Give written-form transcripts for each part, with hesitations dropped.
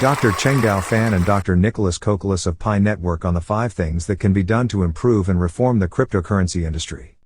Dr. Chengdao Fan and Dr. Nicholas Kokolas of Pi Network on the 5 things that can be done to improve and reform the cryptocurrency industry.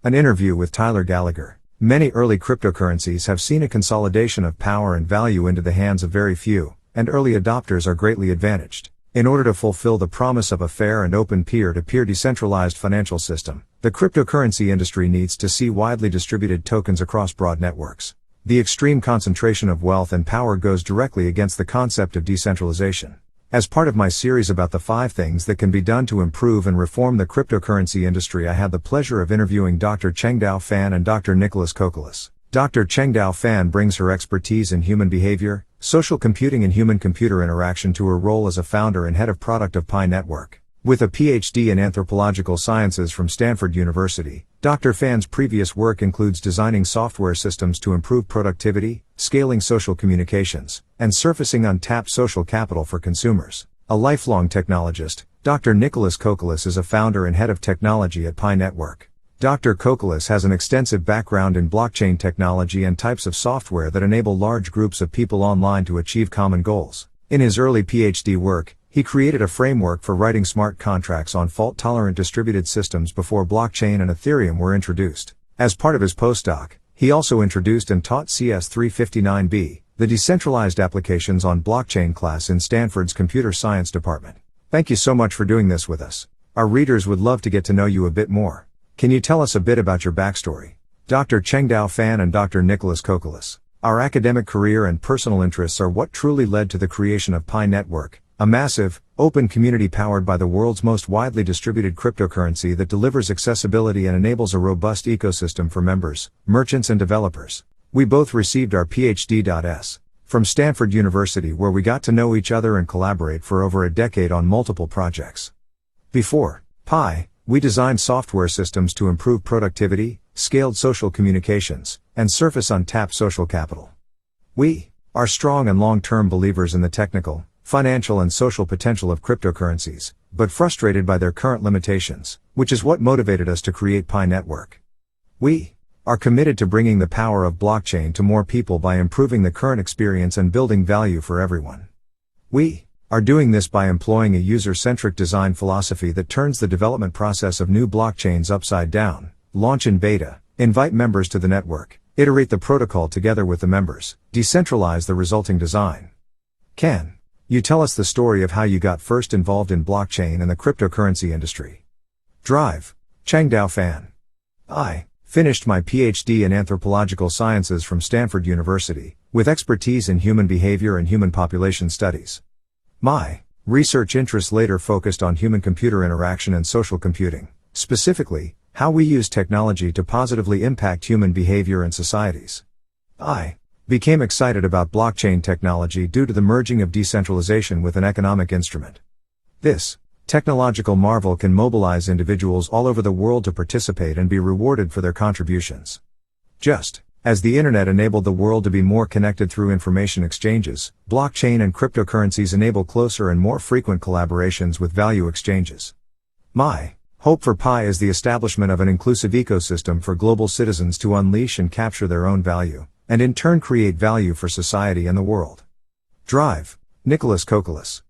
An interview with Tyler Gallagher. Many early cryptocurrencies have seen a consolidation of power and value into the hands of very few, and early adopters are greatly advantaged. In order to fulfill the promise of a fair and open peer-to-peer decentralized financial system, the cryptocurrency industry needs to see widely distributed tokens across broad networks. The extreme concentration of wealth and power goes directly against the concept of decentralization. As part of my series about the 5 things that can be done to improve and reform the cryptocurrency industry, I had the pleasure of interviewing Dr. Chengdao Fan and Dr. Nicholas Kokolas. Dr. Chengdao Fan brings her expertise in human behavior, social computing and human-computer interaction to her role as a founder and head of product of Pi Network. With a PhD in anthropological sciences from Stanford University, Dr. Fan's previous work includes designing software systems to improve productivity, scaling social communications, and surfacing untapped social capital for consumers. A lifelong technologist, Dr. Nicholas Kokolas is a founder and head of technology at Pi Network. Dr. Kokolas has an extensive background in blockchain technology and types of software that enable large groups of people online to achieve common goals. In his early PhD work, he created a framework for writing smart contracts on fault-tolerant distributed systems before blockchain and Ethereum were introduced. As part of his postdoc, he also introduced and taught CS359B, the Decentralized Applications on Blockchain class in Stanford's Computer Science Department. Thank you so much for doing this with us. Our readers would love to get to know you a bit more. Can you tell us a bit about your backstory? Dr. Chengdao Fan and Dr. Nicholas Kokolas. Our academic career and personal interests are what truly led to the creation of Pi Network, a massive, open community powered by the world's most widely distributed cryptocurrency that delivers accessibility and enables a robust ecosystem for members, merchants and developers. We both received our PhD.S. from Stanford University, where we got to know each other and collaborate for over a decade on multiple projects. Before Pi, we designed software systems to improve productivity, scaled social communications, and surface untapped social capital. We are strong and long-term believers in the technical, financial and social potential of cryptocurrencies, but frustrated by their current limitations, which is what motivated us to create Pi Network. We are committed to bringing the power of blockchain to more people by improving the current experience and building value for everyone. We are doing this by employing a user-centric design philosophy that turns the development process of new blockchains upside down, launch in beta, invite members to the network, iterate the protocol together with the members, decentralize the resulting design. Can you tell us the story of how you got first involved in blockchain and the cryptocurrency industry? Drive. Chengdao Fan. I finished my PhD in anthropological sciences from Stanford University, with expertise in human behavior and human population studies. My research interests later focused on human-computer interaction and social computing, specifically, how we use technology to positively impact human behavior and societies. I became excited about blockchain technology due to the merging of decentralization with an economic instrument. This technological marvel can mobilize individuals all over the world to participate and be rewarded for their contributions. Just as the internet enabled the world to be more connected through information exchanges, blockchain and cryptocurrencies enable closer and more frequent collaborations with value exchanges. My hope for Pi is the establishment of an inclusive ecosystem for global citizens to unleash and capture their own value, and in turn create value for society and the world. Drive. Nicholas Kokolas.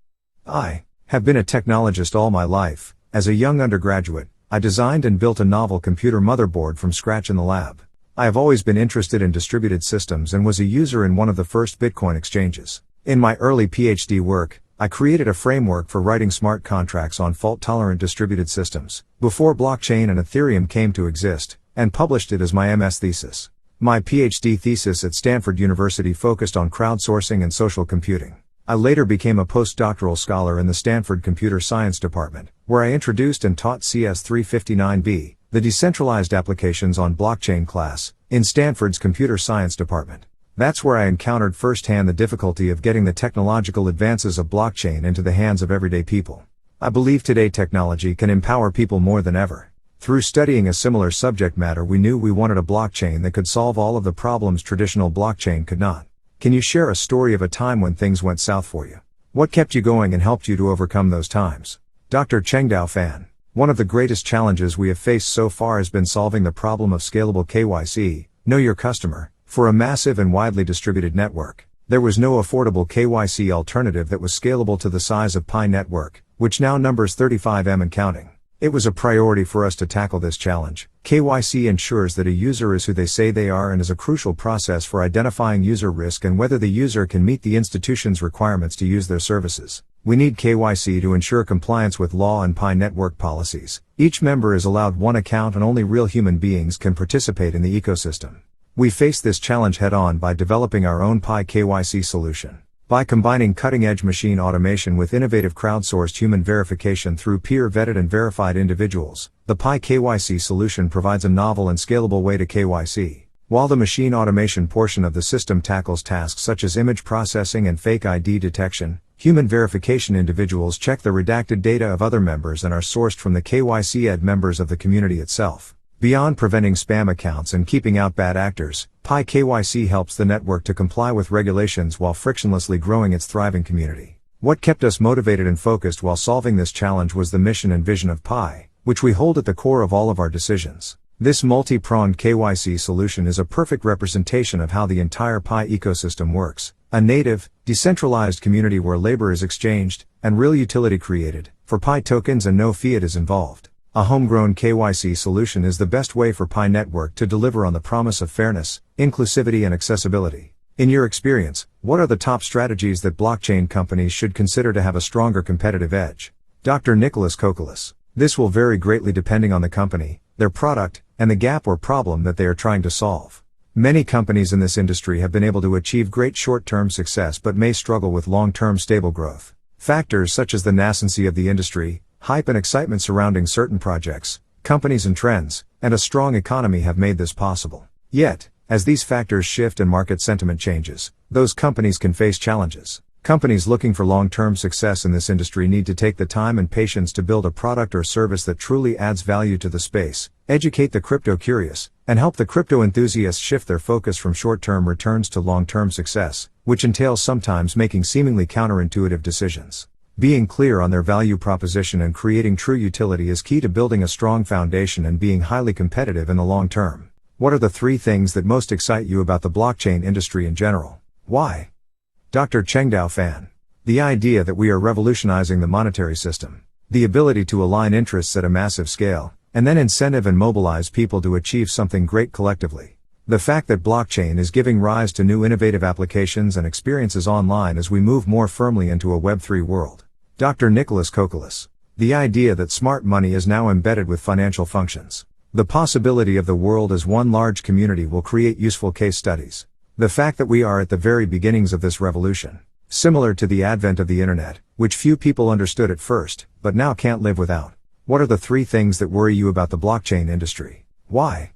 I have been a technologist all my life. As a young undergraduate, I designed and built a novel computer motherboard from scratch in the lab. I have always been interested in distributed systems and was a user in one of the first Bitcoin exchanges. In my early PhD work, I created a framework for writing smart contracts on fault-tolerant distributed systems, before blockchain and Ethereum came to exist, and published it as my MS thesis. My PhD thesis at Stanford University focused on crowdsourcing and social computing. I later became a postdoctoral scholar in the Stanford Computer Science Department, where I introduced and taught CS359B, the Decentralized Applications on Blockchain class, in Stanford's Computer Science Department. That's where I encountered firsthand the difficulty of getting the technological advances of blockchain into the hands of everyday people. I believe today technology can empower people more than ever. Through studying a similar subject matter, we knew we wanted a blockchain that could solve all of the problems traditional blockchain could not. Can you share a story of a time when things went south for you? What kept you going and helped you to overcome those times? Dr. Chengdao Fan. One of the greatest challenges we have faced so far has been solving the problem of scalable KYC, know your customer, for a massive and widely distributed network. There was no affordable KYC alternative that was scalable to the size of Pi Network, which now numbers 35M and counting. It was a priority for us to tackle this challenge. KYC ensures that a user is who they say they are and is a crucial process for identifying user risk and whether the user can meet the institution's requirements to use their services. We need KYC to ensure compliance with law and Pi Network policies. Each member is allowed one account and only real human beings can participate in the ecosystem. We faced this challenge head-on by developing our own Pi KYC solution. By combining cutting-edge machine automation with innovative crowdsourced human verification through peer-vetted and verified individuals, the Pi KYC solution provides a novel and scalable way to KYC. While the machine automation portion of the system tackles tasks such as image processing and fake ID detection, human verification individuals check the redacted data of other members and are sourced from the KYC-ed members of the community itself. Beyond preventing spam accounts and keeping out bad actors, Pi KYC helps the network to comply with regulations while frictionlessly growing its thriving community. What kept us motivated and focused while solving this challenge was the mission and vision of Pi, which we hold at the core of all of our decisions. This multi-pronged KYC solution is a perfect representation of how the entire Pi ecosystem works. A native, decentralized community where labor is exchanged, and real utility created, for Pi tokens and no fiat is involved. A homegrown KYC solution is the best way for Pi Network to deliver on the promise of fairness, inclusivity and accessibility. In your experience, what are the top strategies that blockchain companies should consider to have a stronger competitive edge? Dr. Nicholas Kokolas. This will vary greatly depending on the company, their product, and the gap or problem that they are trying to solve. Many companies in this industry have been able to achieve great short-term success but may struggle with long-term stable growth. Factors such as the nascency of the industry, hype and excitement surrounding certain projects, companies and trends, and a strong economy have made this possible. Yet, as these factors shift and market sentiment changes, those companies can face challenges. Companies looking for long-term success in this industry need to take the time and patience to build a product or service that truly adds value to the space, educate the crypto curious, and help the crypto enthusiasts shift their focus from short-term returns to long-term success, which entails sometimes making seemingly counterintuitive decisions. Being clear on their value proposition and creating true utility is key to building a strong foundation and being highly competitive in the long term. What are the 3 things that most excite you about the blockchain industry in general? Why? Dr. Chengdao Fan. The idea that we are revolutionizing the monetary system. The ability to align interests at a massive scale, and then incentive and mobilize people to achieve something great collectively. The fact that blockchain is giving rise to new innovative applications and experiences online as we move more firmly into a Web3 world. Dr. Nicholas Kokolas. The idea that smart money is now embedded with financial functions. The possibility of the world as one large community will create useful case studies. The fact that we are at the very beginnings of this revolution. Similar to the advent of the internet, which few people understood at first, but now can't live without. What are the 3 things that worry you about the blockchain industry? Why?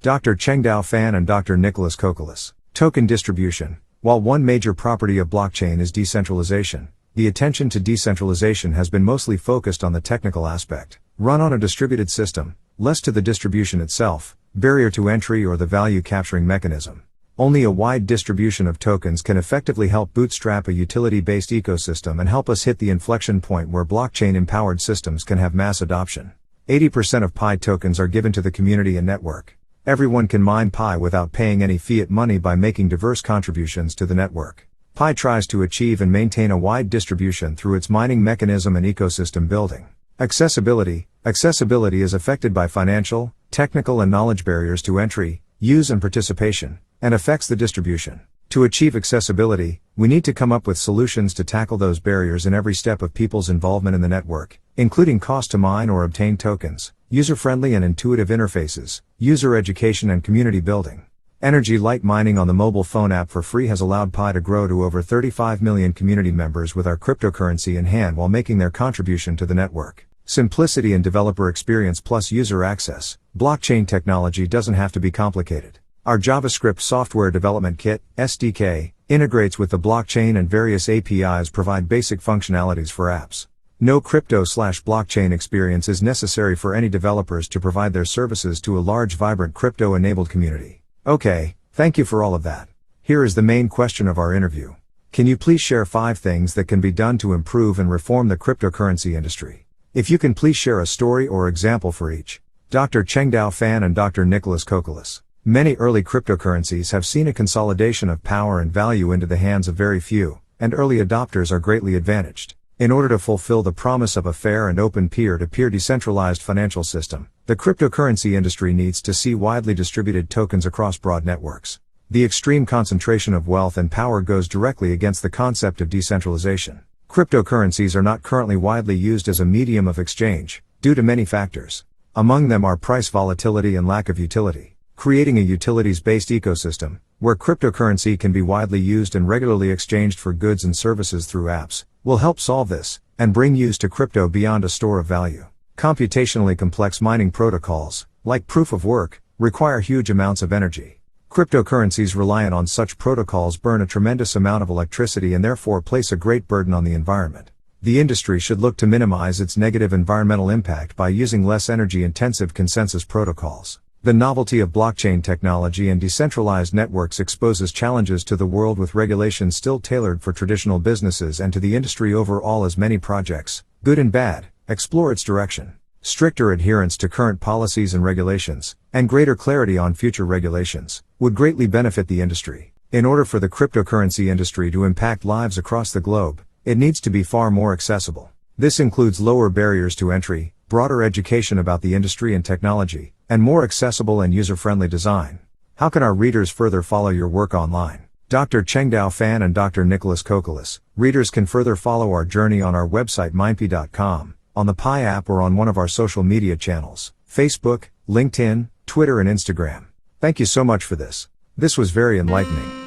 Dr. Chengdao Fan and Dr. Nicholas Kokolas. Token distribution. While one major property of blockchain is decentralization, the attention to decentralization has been mostly focused on the technical aspect. Run on a distributed system, less to the distribution itself, barrier to entry or the value capturing mechanism. Only a wide distribution of tokens can effectively help bootstrap a utility-based ecosystem and help us hit the inflection point where blockchain-empowered systems can have mass adoption. 80% of Pi tokens are given to the community and network. Everyone can mine Pi without paying any fiat money by making diverse contributions to the network. Pi tries to achieve and maintain a wide distribution through its mining mechanism and ecosystem building. Accessibility. Accessibility is affected by financial, technical and knowledge barriers to entry, use and participation, and affects the distribution. To achieve accessibility, we need to come up with solutions to tackle those barriers in every step of people's involvement in the network, including cost to mine or obtain tokens, user-friendly and intuitive interfaces, user education and community building. Energy-light mining on the mobile phone app for free has allowed Pi to grow to over 35 million community members with our cryptocurrency in hand while making their contribution to the network. Simplicity and developer experience plus user access. Blockchain technology doesn't have to be complicated. Our JavaScript software development kit, SDK, integrates with the blockchain and various APIs provide basic functionalities for apps. No crypto/blockchain experience is necessary for any developers to provide their services to a large vibrant crypto-enabled community. Okay, thank you for all of that. Here is the main question of our interview. Can you please share 5 things that can be done to improve and reform the cryptocurrency industry? If you can please share a story or example for each. Dr. Chengdao Fan and Dr. Nicholas Kokolas. Many early cryptocurrencies have seen a consolidation of power and value into the hands of very few, and early adopters are greatly advantaged. In order to fulfill the promise of a fair and open peer-to-peer decentralized financial system, the cryptocurrency industry needs to see widely distributed tokens across broad networks. The extreme concentration of wealth and power goes directly against the concept of decentralization. Cryptocurrencies are not currently widely used as a medium of exchange, due to many factors. Among them are price volatility and lack of utility. Creating a utilities-based ecosystem, where cryptocurrency can be widely used and regularly exchanged for goods and services through apps, will help solve this, and bring use to crypto beyond a store of value. Computationally complex mining protocols, like proof of work, require huge amounts of energy. Cryptocurrencies reliant on such protocols burn a tremendous amount of electricity and therefore place a great burden on the environment. The industry should look to minimize its negative environmental impact by using less energy-intensive consensus protocols. The novelty of blockchain technology and decentralized networks exposes challenges to the world with regulations still tailored for traditional businesses and to the industry overall as many projects, good and bad, explore its direction. Stricter adherence to current policies and regulations, and greater clarity on future regulations, would greatly benefit the industry. In order for the cryptocurrency industry to impact lives across the globe, it needs to be far more accessible. This includes lower barriers to entry, broader education about the industry and technology, and more accessible and user-friendly design. How can our readers further follow your work online? Dr. Chengdao Fan and Dr. Nicholas Kokolas. Readers can further follow our journey on our website mindp.com, on the Pi app or on one of our social media channels, Facebook, LinkedIn, Twitter and Instagram. Thank you so much for this. This was very enlightening.